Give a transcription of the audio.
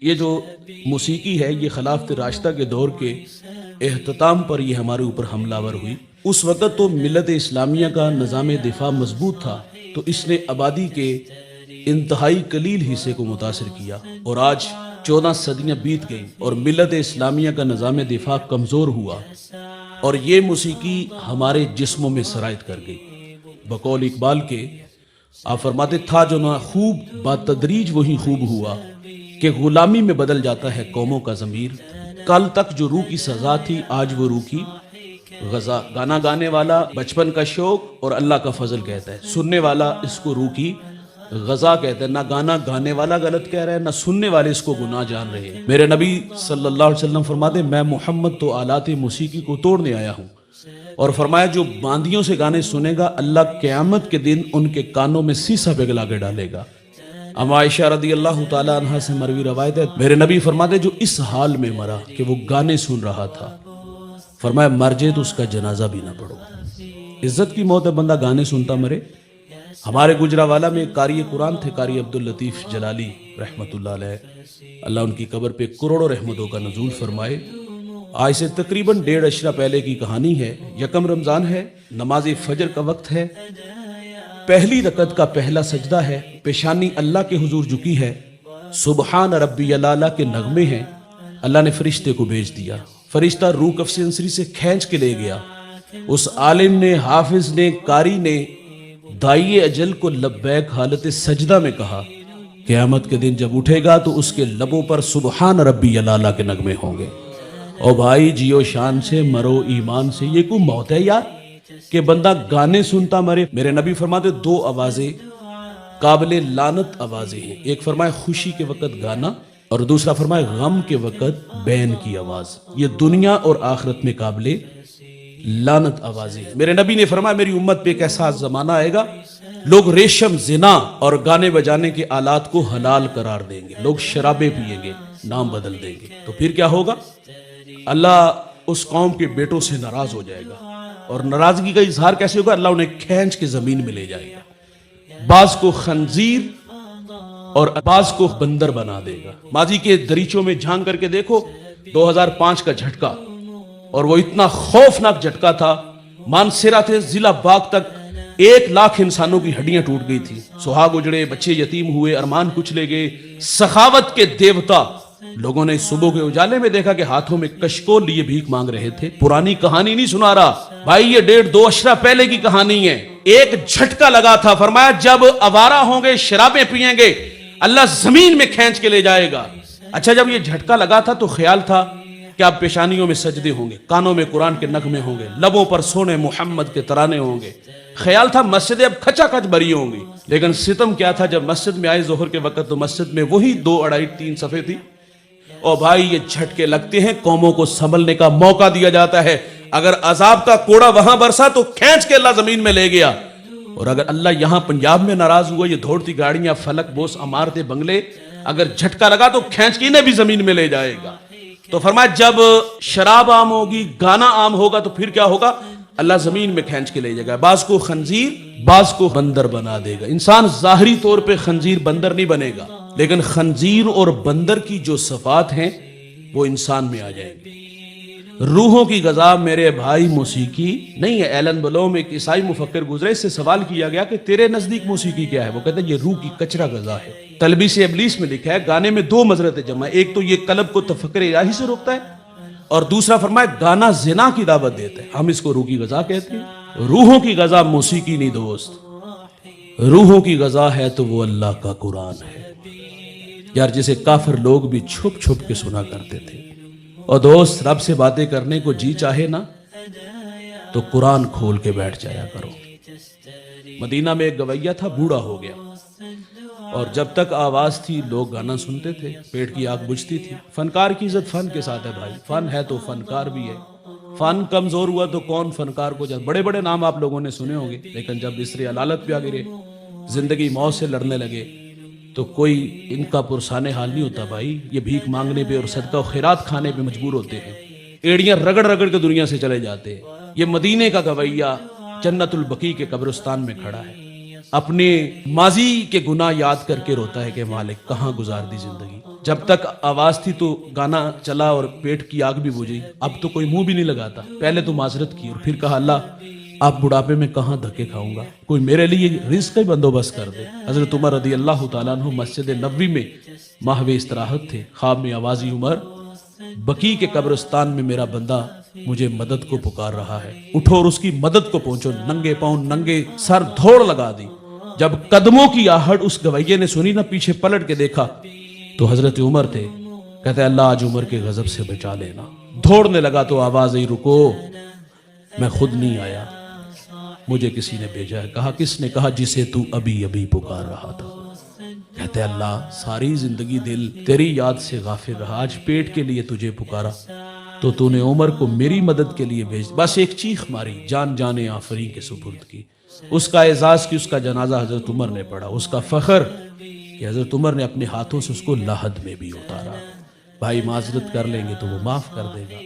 یہ جو موسیقی ہے یہ خلافت راشدہ کے دور کے اختتام پر یہ ہمارے اوپر حملہ آور ہوئی۔ اس وقت تو ملت اسلامیہ کا نظام دفاع مضبوط تھا، تو اس نے آبادی کے انتہائی قلیل حصے کو متاثر کیا، اور آج 14 صدیاں بیت گئیں اور ملت اسلامیہ کا نظام دفاع کمزور ہوا، اور یہ موسیقی ہمارے جسموں میں سرایت کر گئی۔ بقول اقبال کے آپ فرماتے تھا جو نہ خوب بتدریج وہی خوب ہوا، کہ غلامی میں بدل جاتا ہے قوموں کا ضمیر۔ کل تک جو روح کی سزا تھی آج وہ روح کی غذا۔ گانا گانے والا بچپن کا شوق اور اللہ کا فضل کہتا ہے، سننے والا اس کو روح کی غذا کہتا ہے۔ نہ گانا گانے والا غلط کہہ رہا ہے، نہ سننے والے اس کو گناہ جان رہے ہیں۔ میرے نبی صلی اللہ علیہ وسلم فرماتے میں محمد تو آلات موسیقی کو توڑنے آیا ہوں، اور فرمایا جو باندیوں سے گانے سنے گا اللہ قیامت کے دن ان کے کانوں میں سیسا پگھلا کے ڈالے گا۔ اما عائشہ رضی اللہ تعالی عنہ سے مروی روایت ہے، میرے نبی فرماتے جو اس حال میں مرا کہ وہ گانے سن رہا تھا، فرمایا مر جائے تو اس کا جنازہ بھی نہ پڑھو۔ عزت کی موت ہے بندہ گانے سنتا مرے۔ ہمارے گجراوالا میں قاری قرآن تھے، قاری عبداللطیف جلالی رحمۃ اللہ علیہ، اللہ ان کی قبر پہ کروڑوں رحمتوں کا نزول فرمائے۔ آج سے تقریباً 1.5 اشرہ پہلے کی کہانی ہے۔ یکم رمضان ہے، نماز فجر کا وقت ہے، پہلی رکعت کا پہلا سجدہ ہے، پیشانی اللہ کے حضور جھکی ہے، سبحان ربی الاعلی کے نغمے ہیں۔ اللہ نے فرشتے کو بھیج دیا، فرشتہ روح کفس انصری سے کھینچ کے لے گیا۔ اس عالم نے، حافظ نے، قاری نے دائی اجل کو لبیک حالت سجدہ میں کہا، قیامت کے دن جب اٹھے گا تو اس کے لبوں پر سبحان ربی الاعلی کے نغمے ہوں گے۔ او بھائی جیو شان سے، مرو ایمان سے۔ یہ کوئی موت ہے یار کہ بندہ گانے سنتا مرے؟ میرے نبی فرماتے 2 آوازیں قابل لعنت آوازیں ہیں، ایک فرمائے خوشی کے وقت گانا، اور دوسرا فرمائے غم کے وقت بین کی آواز۔ یہ دنیا اور آخرت میں قابل لعنت آوازیں ہیں۔ میرے نبی نے فرمایا میری امت پہ ایک ایسا زمانہ آئے گا لوگ ریشم، زنا اور گانے بجانے کے آلات کو حلال قرار دیں گے، لوگ شرابیں پیئیں گے، نام بدل دیں گے، تو پھر کیا ہوگا؟ اللہ اس قوم کے بیٹوں سے ناراض ہو جائے گا، اور ناراضگی کا اظہار کیسے ہوگا؟ اللہ انہیں کھینچ کے زمین میں لے جائے گا، بعض کو خنزیر اور بعض کو بندر بنا دے گا۔ ماضی کے دریچوں میں جھانک کر کے دیکھو، 2005 کا جھٹکا، اور وہ اتنا خوفناک جھٹکا تھا، مانسیرا سے ضلع باغ تک 1 لاکھ انسانوں کی ہڈیاں ٹوٹ گئی تھی، سہاگ اجڑے، بچے یتیم ہوئے، ارمان کچلے گئے۔ سخاوت کے دیوتا لوگوں نے صبح کے اجالے میں دیکھا کہ ہاتھوں میں کشکول لیے بھیک مانگ رہے تھے۔ پرانی کہانی نہیں سنا رہا بھائی، یہ 1.5-2 اشرہ پہلے کی کہانی ہے۔ ایک جھٹکا لگا تھا، فرمایا جب آوارہ ہوں گے، شرابیں پیئیں گے، اللہ زمین میں کھینچ کے لے جائے گا۔ اچھا جب یہ جھٹکا لگا تھا تو خیال تھا کہ اب پیشانیوں میں سجدے ہوں گے، کانوں میں قرآن کے نغمے ہوں گے، لبوں پر سونے محمد کے ترانے ہوں گے، خیال تھا مسجدیں اب کھچا کھچ بھری ہوں گی۔ لیکن ستم کیا تھا، جب مسجد میں آئے ظہر کے وقت تو مسجد میں وہی 2, 2.5, 3 صفحے تھی۔ اور بھائی یہ جھٹکے لگتے ہیں، قوموں کو سنبھلنے کا موقع دیا جاتا ہے۔ اگر عذاب کا کوڑا وہاں برسا تو کھینچ کے اللہ زمین میں لے گیا، اور اگر اللہ یہاں پنجاب میں ناراض ہوا، یہ دوڑتی گاڑیاں، فلک بوس عمارتیں، بنگلے، اگر جھٹکا لگا تو کھینچ کے انہیں بھی زمین میں لے جائے گا۔ تو فرمایا جب شراب عام ہوگی، گانا عام ہوگا تو پھر کیا ہوگا؟ اللہ زمین میں کھینچ کے لے جائے گا، بعض کو خنزیر، بعض کو بندر بنا دے گا۔ انسان ظاہری طور پہ خنزیر بندر نہیں بنے گا، لیکن خنزیر اور بندر کی جو صفات ہیں وہ انسان میں آ جائیں گی۔ روحوں کی غذا میرے بھائی موسیقی نہیں ہے۔ ایلن بلوم ایک عیسائی مفکر گزرے، اس سے سوال کیا گیا کہ تیرے نزدیک موسیقی کیا ہے؟ وہ کہتے ہیں یہ روح کی کچرا غذا ہے۔ تلبیس ابلیس میں لکھا ہے گانے میں 2 مضرتیں جمع ہے، ایک تو یہ قلب کو تفکر الہی سے روکتا ہے، اور دوسرا فرمایا گانا زنا کی دعوت دیتا ہے، ہم اس کو روح کی غذا کہتے ہیں۔ روحوں کی غذا موسیقی نہیں دوست، روحوں کی غذا ہے تو وہ اللہ کا قرآن ہے یار، جسے کافر لوگ بھی چھپ چھپ کے سنا کرتے تھے۔ اور دوست رب سے باتیں کرنے کو جی چاہے نا تو قرآن کھول کے بیٹھ جایا کرو۔ مدینہ میں ایک گویا تھا، بوڑھا ہو گیا، اور جب تک آواز تھی لوگ گانا سنتے تھے، پیٹ کی آگ بجھتی تھی۔ فنکار کی عزت فن کے ساتھ ہے بھائی، فن ہے تو فنکار بھی ہے۔ فن کمزور ہوا تو کون فنکار کو جائے؟ بڑے بڑے نام آپ لوگوں نے سنے ہوں گے، لیکن جب بستر عدالت پہ آ گرے، زندگی موت سے لڑنے لگے، تو کوئی ان کا پرسان حال نہیں ہوتا بھائی۔ یہ بھیک مانگنے پہ اور صدقہ و خیرات کھانے پہ مجبور ہوتے ہیں، ایڑیاں رگڑ رگڑ کے دنیا سے چلے جاتے ہیں۔ یہ مدینے کا گویا جنت البقیع کے قبرستان میں کھڑا ہے، اپنے ماضی کے گناہ یاد کر کے روتا ہے کہ مالک کہاں گزار دی زندگی۔ جب تک آواز تھی تو گانا چلا اور پیٹ کی آگ بھی بجھی، اب تو کوئی منہ بھی نہیں لگاتا۔ پہلے تو معذرت کی اور پھر کہا اللہ اب بڑھاپے میں کہاں دھکے کھاؤں گا، کوئی میرے لیے رزق کا بندوبست کر دے۔ حضرت عمر رضی اللہ تعالیٰ عنہ مسجد نبوی میں ماہو استراحت تھے، خواب میں آوازی عمر بقی کے قبرستان میں میرا بندہ مجھے مدد کو پکار رہا ہے، اٹھو اور اس کی مدد کو پہنچو۔ ننگے پاؤں ننگے سر دھوڑ لگا دی۔ جب قدموں کی آہٹ اس گویے نے سنی نا، پیچھے پلٹ کے دیکھا تو حضرت عمر تھے۔ کہتے اللہ آج عمر کے غضب سے بچا لینا۔ دوڑنے لگا تو آواز آئی رکو، میں خود نہیں آیا، مجھے کسی نے بھیجا ہے۔ کہا کس نے؟ کہا جسے تو ابھی ابھی پکار رہا تھا۔ کہتے اللہ ساری زندگی دل تیری یاد سے غافل رہا، آج پیٹ کے لیے تجھے پکارا تو تو نے عمر کو میری مدد کے لیے بھیج۔ بس ایک چیخ ماری، جان جانے آفرین کے سپرد کی۔ اس کا اعزاز کی، اس کا جنازہ حضرت عمر نے پڑھا، اس کا فخر کہ حضرت عمر نے اپنے ہاتھوں سے اس کو لحد میں بھی اتارا۔ بھائی معذرت کر لیں گے تو وہ معاف کر دے گا۔